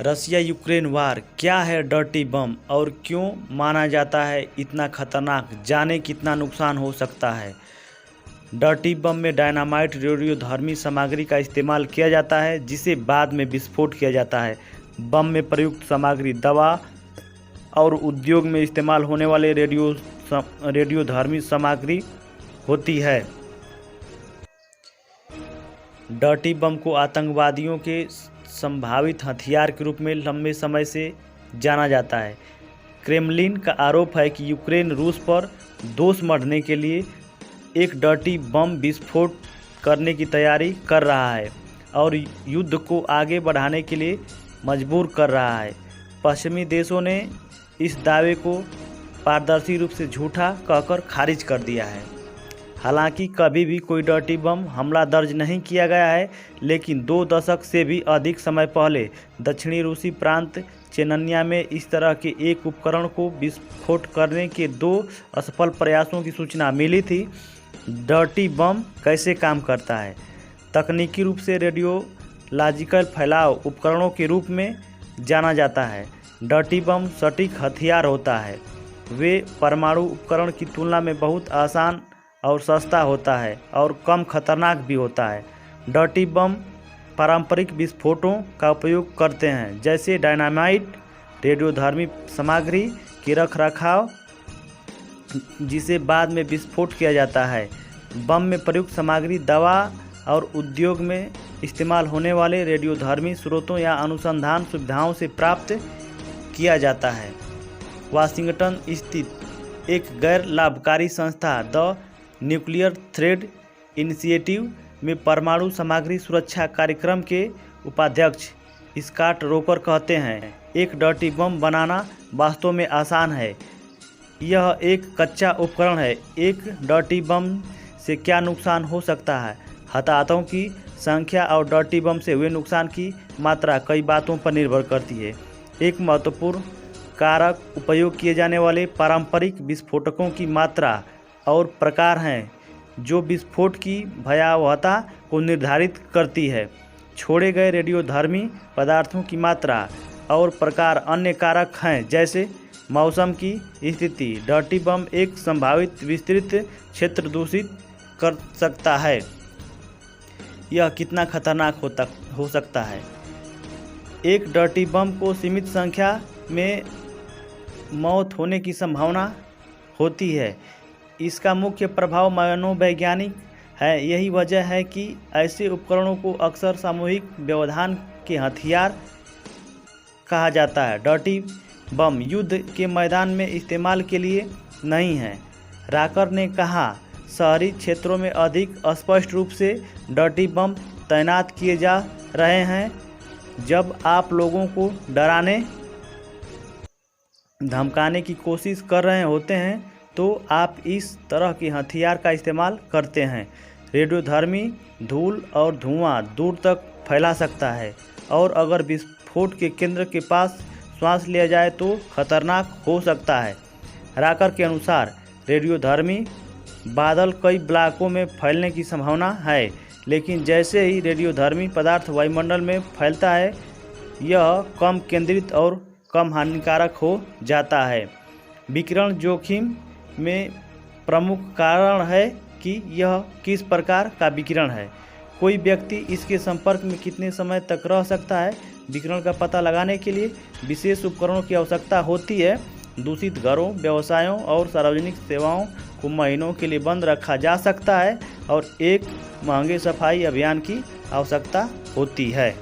Russia Ukraine वार क्या है dirty बम और क्यों माना जाता है इतना खतरनाक, जाने कितना नुकसान हो सकता है। डर्टी बम में डायनामाइट रेडियोधर्मी सामग्री का इस्तेमाल किया जाता है जिसे बाद में विस्फोट किया जाता है। बम में प्रयुक्त सामग्री दवा और उद्योग में इस्तेमाल होने वाले रेडियोधर्मी सामग्री होती है। डर्टी बम को आतंकवादियों के संभावित हथियार के रूप में लंबे समय से जाना जाता है। क्रेमलिन का आरोप है कि यूक्रेन रूस पर दोष मढ़ने के लिए एक डर्टी बम विस्फोट करने की तैयारी कर रहा है और युद्ध को आगे बढ़ाने के लिए मजबूर कर रहा है। पश्चिमी देशों ने इस दावे को पारदर्शी रूप से झूठा कहकर खारिज कर दिया है। हालांकि कभी भी कोई डर्टी बम हमला दर्ज नहीं किया गया है, लेकिन 2 दशक से भी अधिक समय पहले दक्षिणी रूसी प्रांत चेचन्या में इस तरह के एक उपकरण को विस्फोट करने के 2 असफल प्रयासों की सूचना मिली थी। डर्टी बम कैसे काम करता है? तकनीकी रूप से रेडियोलॉजिकल फैलाव उपकरणों के रूप में जाना जाता है। डर्टी बम सटीक हथियार होता है। वे परमाणु उपकरण की तुलना में बहुत आसान और सस्ता होता है और कम खतरनाक भी होता है। डर्टी बम पारंपरिक विस्फोटों का उपयोग करते हैं, जैसे डायनामाइट, रेडियोधर्मी सामग्री की रखरखाव जिसे बाद में विस्फोट किया जाता है। बम में प्रयुक्त सामग्री दवा और उद्योग में इस्तेमाल होने वाले रेडियोधर्मी स्रोतों या अनुसंधान सुविधाओं से प्राप्त किया जाता है। वाशिंगटन स्थित एक गैर लाभकारी संस्था द न्यूक्लियर थ्रेड इनिशिएटिव में परमाणु सामग्री सुरक्षा कार्यक्रम के उपाध्यक्ष स्कॉट रोकर कहते हैं, एक डर्टी बम बनाना वास्तव में आसान है। यह एक कच्चा उपकरण है। एक डर्टी बम से क्या नुकसान हो सकता है? हताहतों की संख्या और डर्टी बम से हुए नुकसान की मात्रा कई बातों पर निर्भर करती है। एक महत्वपूर्ण कारक उपयोग किए जाने वाले पारंपरिक विस्फोटकों की मात्रा और प्रकार हैं, जो विस्फोट की भयावहता को निर्धारित करती है। छोड़े गए रेडियोधर्मी पदार्थों की मात्रा और प्रकार अन्य कारक हैं, जैसे मौसम की स्थिति। डर्टी बम एक संभावित विस्तृत क्षेत्र दूषित कर सकता है। यह कितना खतरनाक हो सकता है? एक डर्टी बम को सीमित संख्या में मौत होने की संभावना होती है। इसका मुख्य प्रभाव मनोवैज्ञानिक है। यही वजह है कि ऐसे उपकरणों को अक्सर सामूहिक व्यवधान के हथियार कहा जाता है। डर्टी बम युद्ध के मैदान में इस्तेमाल के लिए नहीं है। राकर ने कहा, शहरी क्षेत्रों में अधिक स्पष्ट रूप से डर्टी बम तैनात किए जा रहे हैं। जब आप लोगों को डराने धमकाने की कोशिश कर रहे होते हैं तो आप इस तरह के हथियार का इस्तेमाल करते हैं। रेडियोधर्मी धूल और धुआं दूर तक फैला सकता है और अगर विस्फोट के केंद्र के पास श्वास लिया जाए तो खतरनाक हो सकता है। राकर के अनुसार रेडियोधर्मी बादल कई ब्लॉकों में फैलने की संभावना है, लेकिन जैसे ही रेडियोधर्मी पदार्थ वायुमंडल में फैलता है, यह कम केंद्रित और कम हानिकारक हो जाता है। विकिरण जोखिम में प्रमुख कारण है कि यह किस प्रकार का विकिरण है। कोई व्यक्ति इसके संपर्क में कितने समय तक रह सकता है। विकिरण का पता लगाने के लिए विशेष उपकरणों की आवश्यकता होती है। दूषित घरों, व्यवसायों और सार्वजनिक सेवाओं को महीनों के लिए बंद रखा जा सकता है और एक महंगे सफाई अभियान की आवश्यकता होती है।